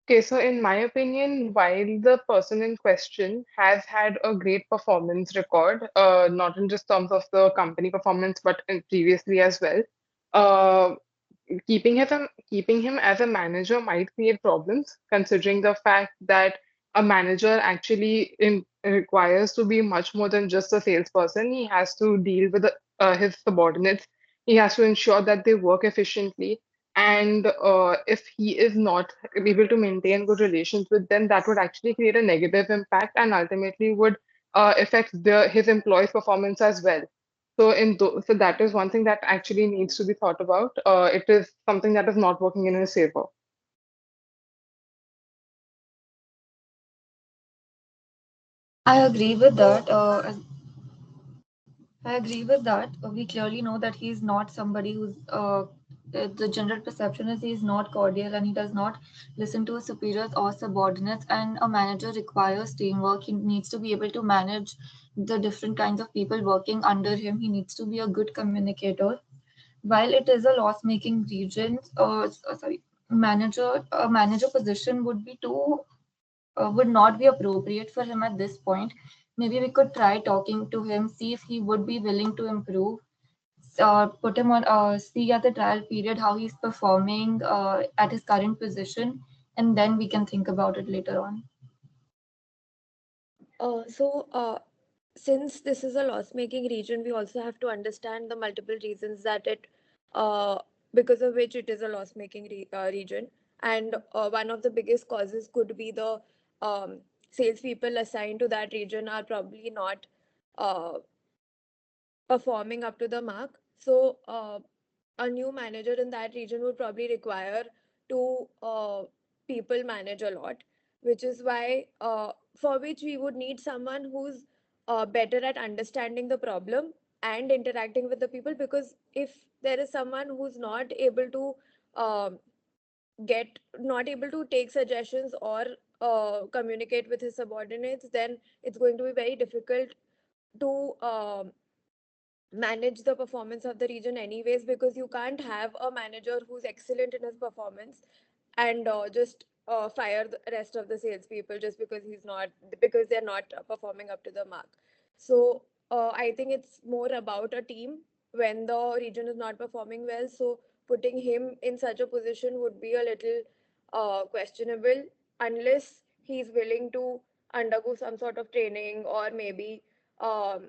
Okay, so in my opinion, while the person in question has had a great performance record, not in just terms of the company performance, but in previously as well, uh, keeping him as a manager might create problems, considering the fact that a manager actually requires to be much more than just a salesperson. He has to deal with his subordinates. He has to ensure that they work efficiently. And if he is not able to maintain good relations with them, that would actually create a negative impact and ultimately would affect his employees' performance as well. So that is one thing that actually needs to be thought about. It is something that is not working in his favor. I agree with that. I agree with that. We clearly know that he's not somebody who's the general perception is he's not cordial and he does not listen to his superiors or subordinates. And a manager requires teamwork. He needs to be able to manage the different kinds of people working under him. He needs to be a good communicator. While it is a loss-making region, a manager position would not be appropriate for him at this point. Maybe we could try talking to him, see if he would be willing to improve, put him on, see at the trial period how he's performing at his current position, and then we can think about it later on. So, since this is a loss-making region, we also have to understand the multiple reasons that uh, because of which it is a loss-making region. And one of the biggest causes could be the salespeople assigned to that region are probably not uh, performing up to the mark. So, a new manager in that region would probably require to people manage a lot, which is why, for which we would need someone who's better at understanding the problem and interacting with the people. Because if there is someone who's not able to um not able to take suggestions or communicate with his subordinates, then it's going to be very difficult to manage the performance of the region anyways, because you can't have a manager who's excellent in his performance and just fire the rest of the salespeople just because they're not performing up to the mark. So I think it's more about a team when the region is not performing well. So putting him in such a position would be a little questionable, unless he's willing to undergo some sort of training, or maybe um,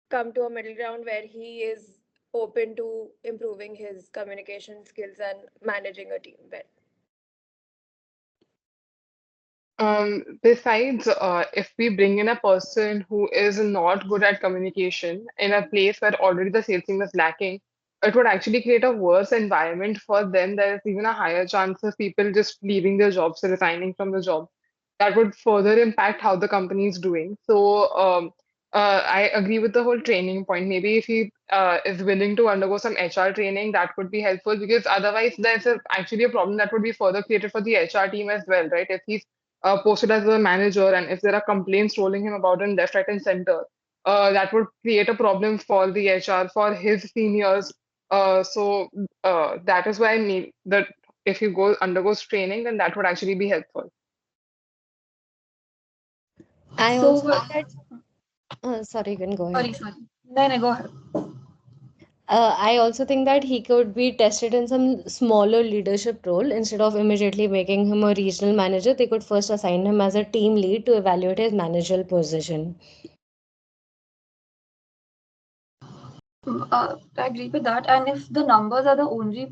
come to a middle ground where he is open to improving his communication skills and managing a team well. Besides, if we bring in a person who is not good at communication in a place where already the sales team is lacking, it would actually create a worse environment for them. There is even a higher chance of people just leaving their jobs, resigning from the job. That would further impact how the company is doing. I agree with the whole training point. Maybe if he is willing to undergo some HR training, that could be helpful, because otherwise actually a problem that would be further created for the HR team as well, right? If he's posted as a manager and if there are complaints rolling him about in left, right, and center, that would create a problem for the HR, for his seniors. That is why I mean that if he undergoes training, then that would actually be helpful. I So, also think that, sorry, you can go ahead. sorry. No, no, go ahead. I also think that he could be tested in some smaller leadership role instead of immediately making him a regional manager. They could first assign him as a team lead to evaluate his managerial position. I agree with that. And if the numbers are the only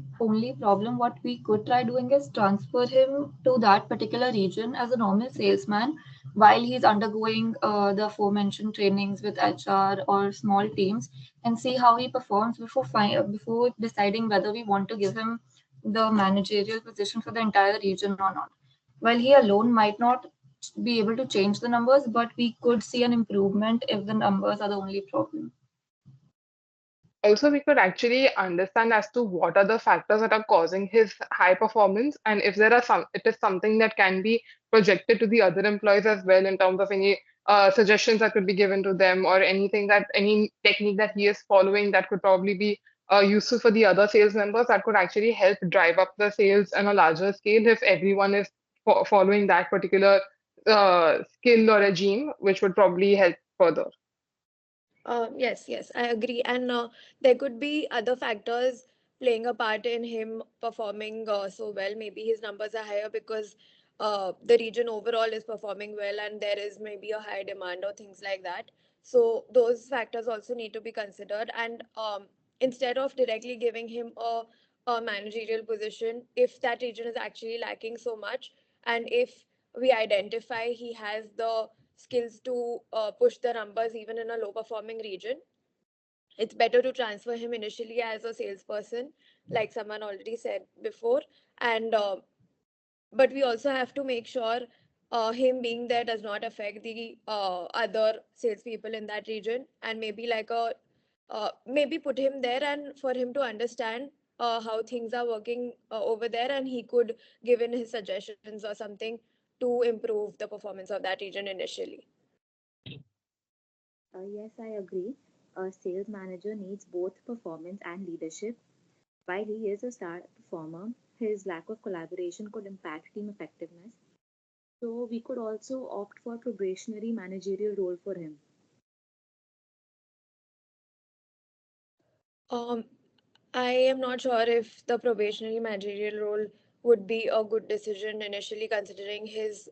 problem, what we could try doing is transfer him to that particular region as a normal salesman while he's undergoing the aforementioned trainings with HR or small teams, and see how he performs before deciding whether we want to give him the managerial position for the entire region or not. While he alone might not be able to change the numbers, but we could see an improvement if the numbers are the only problem. Also, we could actually understand as to what are the factors that are causing his high performance, and if there are it is something that can be projected to the other employees as well in terms of any suggestions that could be given to them, or any technique that he is following that could probably be useful for the other sales members, that could actually help drive up the sales on a larger scale if everyone is following that particular skill or regime, which would probably help further. Yes, yes, I agree. And there could be other factors playing a part in him performing so well. Maybe his numbers are higher because the region overall is performing well and there is maybe a high demand or things like that. So those factors also need to be considered. And instead of directly giving him a managerial position, if that region is actually lacking so much, and if we identify he has the skills to push the numbers even in a low performing region, it's better to transfer him initially as a salesperson, like someone already said before. And but we also have to make sure him being there does not affect the other salespeople in that region, and maybe like a maybe put him there and for him to understand how things are working over there, and he could give in his suggestions or something to improve the performance of that region initially. Yes, I agree. A sales manager needs both performance and leadership. While he is a star performer, his lack of collaboration could impact team effectiveness. So we could also opt for probationary managerial role for him. Um, I am not sure if the probationary managerial role would be a good decision initially, considering his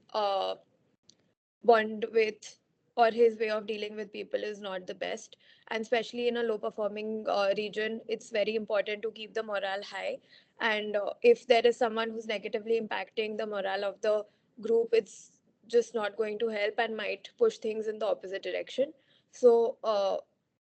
bond with or his way of dealing with people is not the best. And especially in a low performing region, it's very important to keep the morale high. And if there is someone who's negatively impacting the morale of the group, it's just not going to help and might push things in the opposite direction. So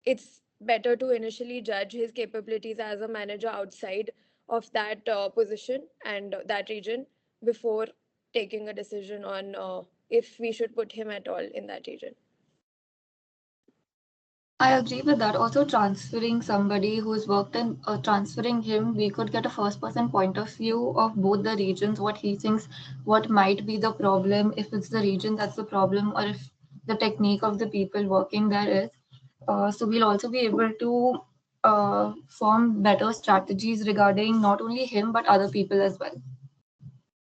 it's better to initially judge his capabilities as a manager outside of that position and that region before taking a decision on if we should put him at all in that region. I agree with that. Also, transferring somebody who's worked in transferring him, we could get a first person point of view of both the regions, what he thinks, what might be the problem, if it's the region that's the problem, or if the technique of the people working there is. So, we'll also be able to form better strategies regarding not only him but other people as well.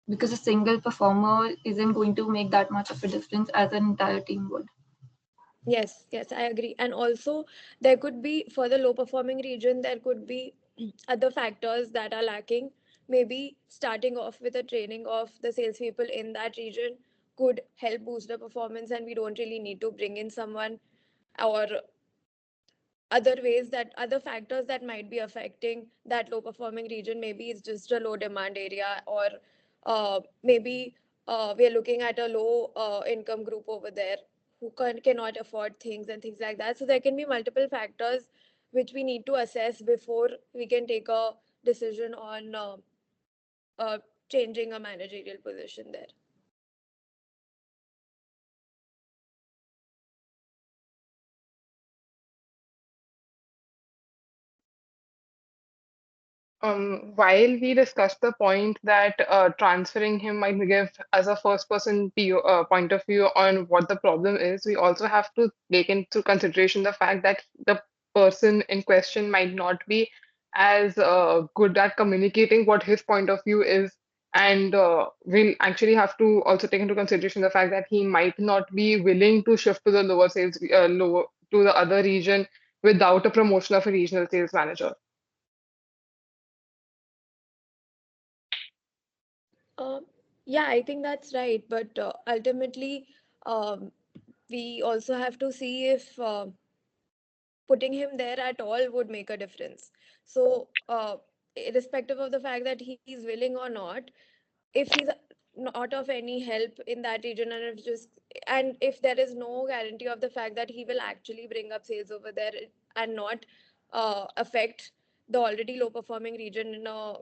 Because a single performer isn't going to make that much of a difference as an entire team would. Yes, yes, I agree. And also, there could be for the low performing region, there could be other factors that are lacking. Maybe starting off with a training of the salespeople in that region could help boost the performance, and we don't really need to bring in someone or other ways that other factors that might be affecting that low performing region. Maybe it's just a low demand area, or maybe we're looking at a low income group over there who cannot afford things and things like that. So there can be multiple factors which we need to assess before we can take a decision on uh, changing a managerial position there. While we discussed the point that transferring him might give as a first person point of view on what the problem is, we also have to take into consideration the fact that the person in question might not be as good at communicating what his point of view is. And we'll actually have to also take into consideration the fact that he might not be willing to shift to the lower to the other region without a promotion of a regional sales manager. Uh, yeah, I think that's right. But ultimately, um, we also have to see if putting him there at all would make a difference. So, irrespective of the fact that he's willing or not, if he's not of any help in that region, and if there is no guarantee of the fact that he will actually bring up sales over there and not affect the already low performing region in a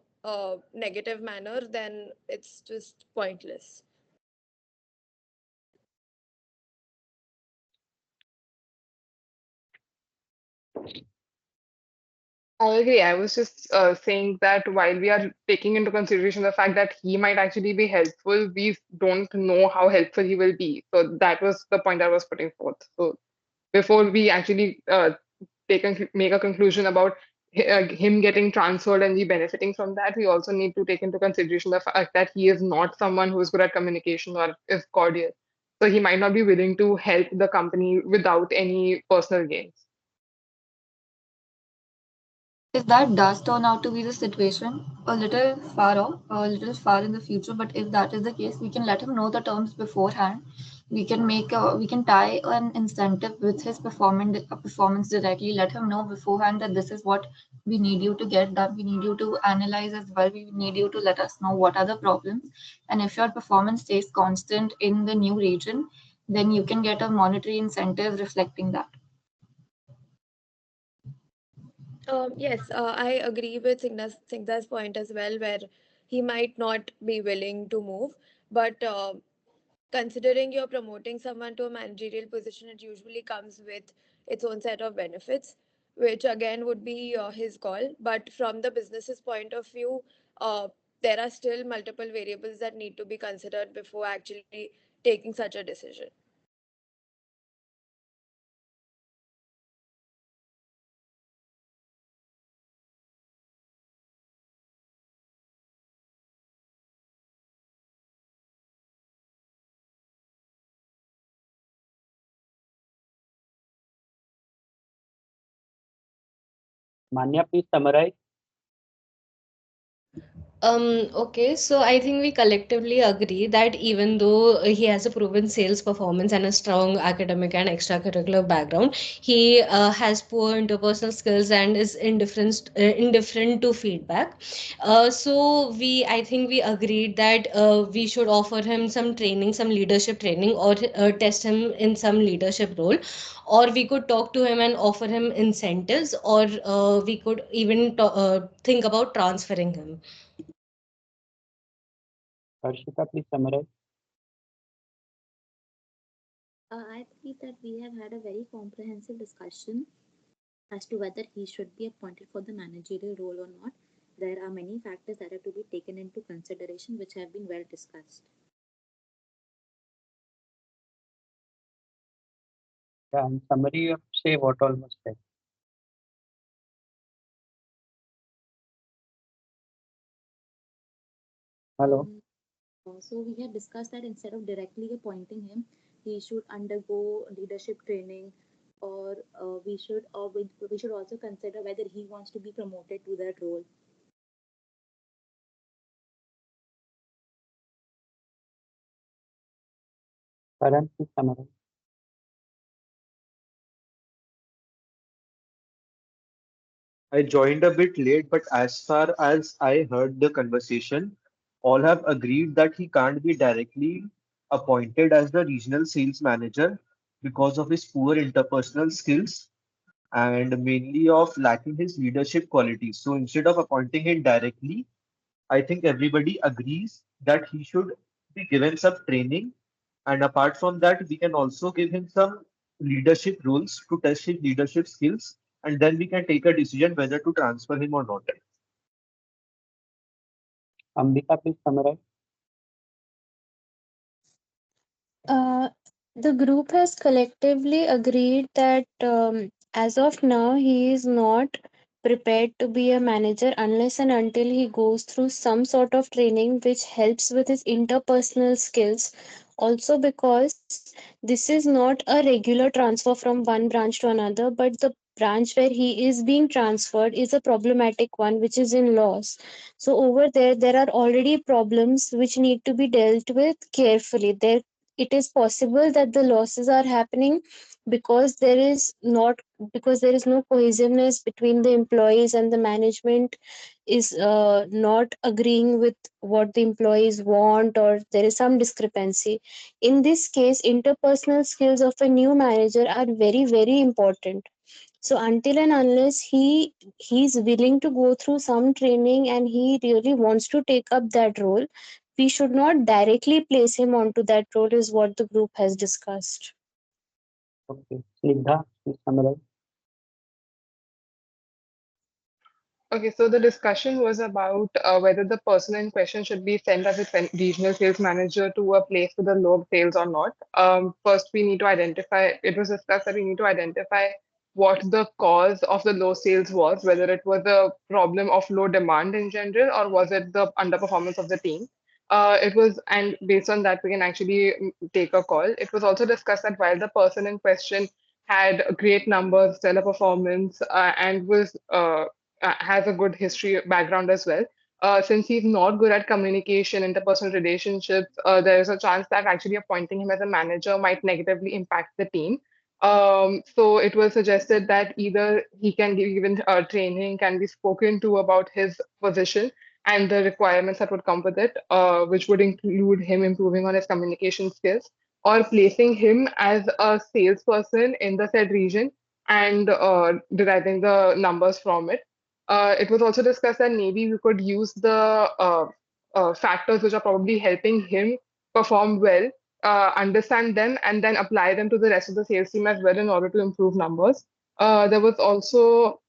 negative manner, then it's just pointless. I agree. I was just saying that while we are taking into consideration the fact that he might actually be helpful, we don't know how helpful he will be. So that was the point I was putting forth. So before we actually make a conclusion about him getting transferred and we benefiting from that, we also need to take into consideration the fact that he is not someone who is good at communication or is cordial. So he might not be willing to help the company without any personal gains. If that does turn out to be the situation, a little far off, a little far in the future, but if that is the case, we can let him know the terms beforehand. We can tie an incentive with his performance directly. Let him know beforehand that this is what we need you to get done. We need you to analyze as well. We need you to let us know what are the problems, and if your performance stays constant in the new region, then you can get a monetary incentive reflecting that. Yes, I agree with Signa's point as well, where he might not be willing to move. But considering you're promoting someone to a managerial position, it usually comes with its own set of benefits, which again would be his call. But from the business's point of view, there are still multiple variables that need to be considered before actually taking such a decision. Manya, please summarize. Okay, so I think we collectively agree that even though he has a proven sales performance and a strong academic and extracurricular background, he has poor interpersonal skills and is indifferent to feedback. I think we agreed that we should offer him some training, some leadership training, or test him in some leadership role, or we could talk to him and offer him incentives, or we could even think about transferring him. Harshita, please summarize. I believe that we have had a very comprehensive discussion as to whether he should be appointed for the managerial role or not. There are many factors that have to be taken into consideration, which have been well discussed. Yeah, in summary, you have to say what all was said. Hello. Um, so we had discussed that instead of directly appointing him, he should undergo leadership training, or we should also consider whether he wants to be promoted to that role. Karan, please summarize. I joined a bit late, but as far as I heard the conversation, all have agreed that he can't be directly appointed as the regional sales manager because of his poor interpersonal skills and mainly of lacking his leadership qualities. So instead of appointing him directly, I think everybody agrees that he should be given some training. And apart from that, we can also give him some leadership roles to test his leadership skills. And then we can take a decision whether to transfer him or not. Ambika, please summarize. Uh, the group has collectively agreed that as of now, he is not prepared to be a manager unless and until he goes through some sort of training which helps with his interpersonal skills. Also, because this is not a regular transfer from one branch to another, but the branch where he is being transferred is a problematic one, which is in loss. So, over there, there are already problems which need to be dealt with carefully. It is possible that the losses are happening because there is no cohesiveness between the employees, and the management is not agreeing with what the employees want, or there is some discrepancy. In this case, interpersonal skills of a new manager are very, very important. So until and unless he's willing to go through some training and he really wants to take up that role, we should not directly place him onto that role, is what the group has discussed. Okay. Snigdha, please summarize. Okay, so the discussion was about whether the person in question should be sent as a regional sales manager to a place with a low sales or not. First, we need to identify, it was discussed that we need to identify what the cause of the low sales was, whether it was a problem of low demand in general or was it the underperformance of the team. It was, and based on that, we can actually take a call. It was also discussed that while the person in question had great numbers, stellar performance, and has a good history background as well. Since he's not good at communication, interpersonal relationships, there is a chance that actually appointing him as a manager might negatively impact the team. So it was suggested that either he can give given training, can be spoken to about his position and the requirements that would come with it, which would include him improving on his communication skills or placing him as a salesperson in the said region and deriving the numbers from it. It was also discussed that maybe we could use the factors which are probably helping him perform well, understand them, and then apply them to the rest of the sales team as well in order to improve numbers. There was also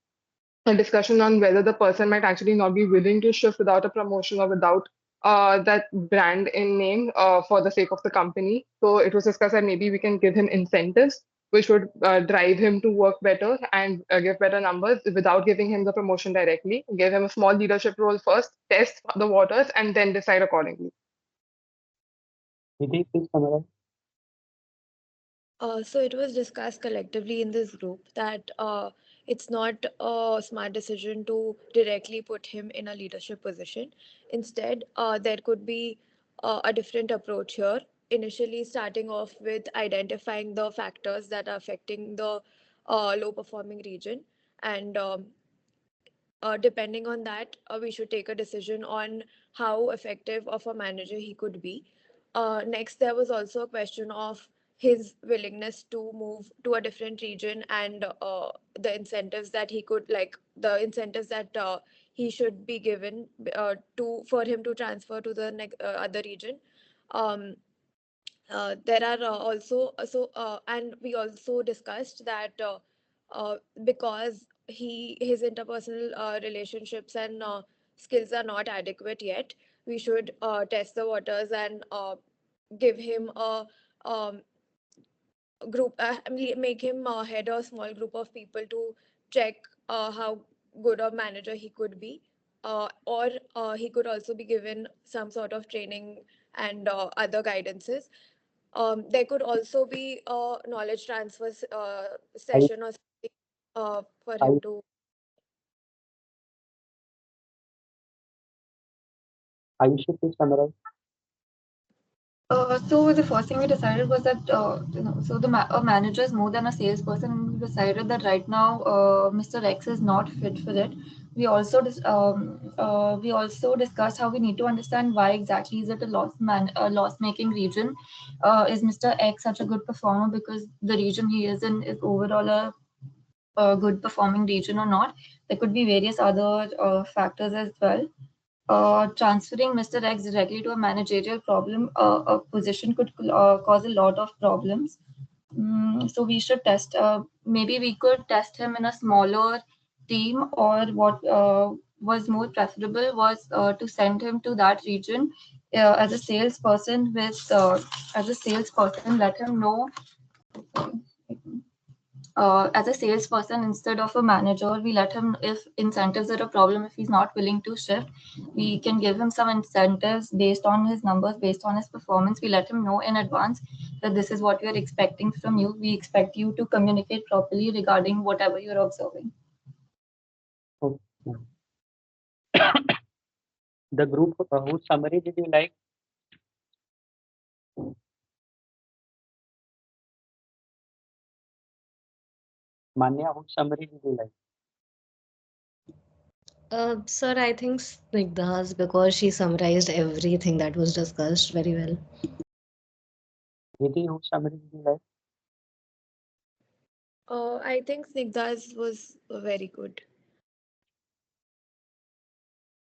a discussion on whether the person might actually not be willing to shift without a promotion or without that brand in name for the sake of the company. So it was discussed that maybe we can give him incentives which would drive him to work better and give better numbers without giving him the promotion directly. Give him a small leadership role first, test the waters, and then decide accordingly. Nidhi, please summarize. So it was discussed collectively in this group that it's not a smart decision to directly put him in a leadership position. Instead, there could be a different approach here. Initially, starting off with identifying the factors that are affecting the low performing region, and depending on that, we should take a decision on how effective of a manager he could be. Next, there was also a question of his willingness to move to a different region and the incentives that he could, like the incentives that he should be given to for him to transfer to the other region. Um, there are also and we also discussed that because his interpersonal relationships and skills are not adequate yet, we should test the waters and give him a um, group make him head a small group of people to check how good a manager he could be, or he could also be given some sort of training and other guidances. There could also be a knowledge transfer I, session or something for I, him to. Ayushi, please summarize. So the first thing we decided was that so a manager is more than a salesperson. And we decided that right now Mr. X is not fit for it. We also discussed how we need to understand why exactly is it a loss making region. Is Mr. X such a good performer because the region he is in is overall a good performing region or not? There could be various other factors as well. Transferring Mr. X directly to a managerial a position could cause a lot of problems. So we should test. Maybe we could test him in a smaller team, or what was more preferable was to send him to that region as a salesperson. As a salesperson, let him know as a salesperson instead of a manager. We let him, if incentives are a problem, if he's not willing to shift, we can give him some incentives based on his numbers, based on his performance. We let him know in advance that this is what we are expecting from you. We expect you to communicate properly regarding whatever you're observing. Okay. The group whose summary did you like? Manya, whose summary did you like? Sir, I think Snigdha's, because she summarized everything that was discussed very well. Nidhi, whose summary did you like? I think Snigdha's was very good.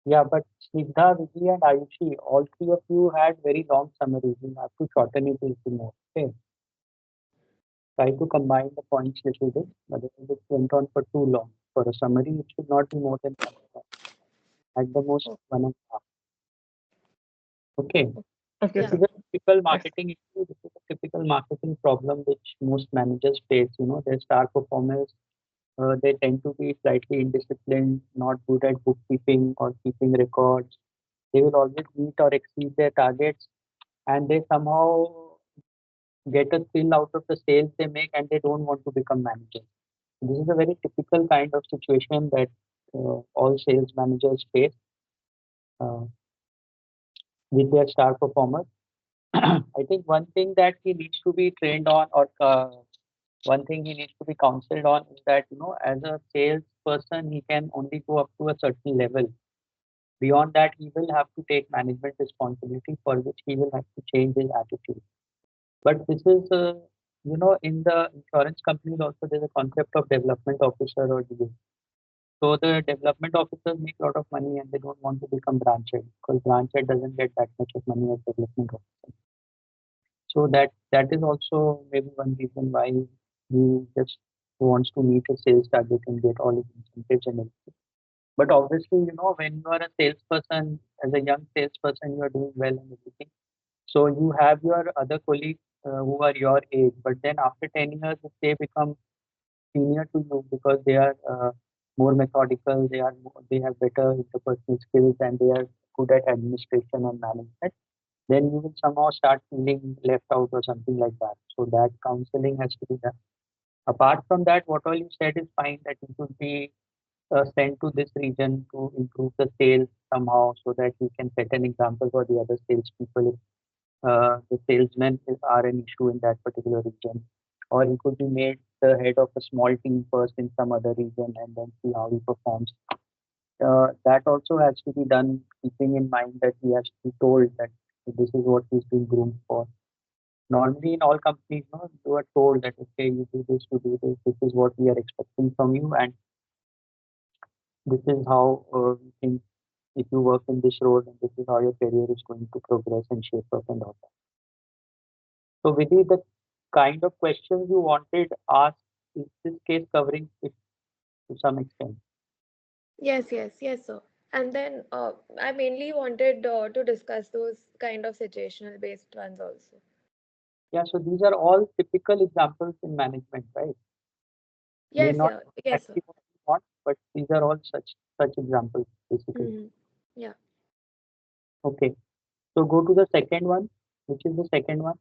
Yeah, but Snigdha, Vidhi, and Ayushi, all three of you had very long summaries. You have to shorten it a little more. Okay. Try to combine the points a little bit, but if it went on for too long. For a summary, it should not be more than 1 hour. At the most, 1.5. Okay. Okay, This Yeah. sir. is a typical Yes. marketing issue. This is a typical marketing problem which most managers face. You know, their star performers They tend to be slightly indisciplined, not good at bookkeeping or keeping records. They will always meet or exceed their targets, and they somehow get a thrill out of the sales they make, and they don't want to become managers. This is a very typical kind of situation that all sales managers face uh, with their star performers. I think one thing that he needs to be trained on, or one thing he needs to be counseled on, is that as a salesperson, he can only go up to a certain level. Beyond that, he will have to take management responsibility, for which he will have to change his attitude. But this is, in the insurance companies also, there's a concept of development officer or DA. So the development officers make a lot of money and they don't want to become branch head, because branch head doesn't get that much of money as development officer. So that is also maybe one reason why he just wants to meet a sales target and get all his incentives and everything. But obviously, when you are a salesperson, as a young salesperson, you are doing well and everything. So you have your other colleagues who are your age, but then after 10 years, if they become senior to you because they are more methodical, they have better interpersonal skills, and they are good at administration and management, then you will somehow start feeling left out or something like that. So that counseling has to be done. Apart from that, what all you said is fine, that you should be sent to this region to improve the sales somehow, so that you can set an example for the other salespeople if the salesmen are an issue in that particular region. Or he could be made the head of a small team first in some other region and then see how he performs. That also has to be done, keeping in mind that he has to be told that this is what he's being groomed for. Normally, in all companies, no, you are told that, okay, you do this, you do this, this is what we are expecting from you, and this is how we think if you work in this role, and this is how your career is going to progress and shape up and all that. So, Vidhi, the kind of questions you wanted asked, is this case covering it to some extent? Yes, yes, yes, sir. And then I mainly wanted to discuss those kind of situational based ones also. Yeah, so these are all typical examples in management, right? May Yes, not yeah, be yes, sir. exactly what you want, but these are all such examples, basically. Hmm. Yeah. Okay, so go to the second one. Which is the second one?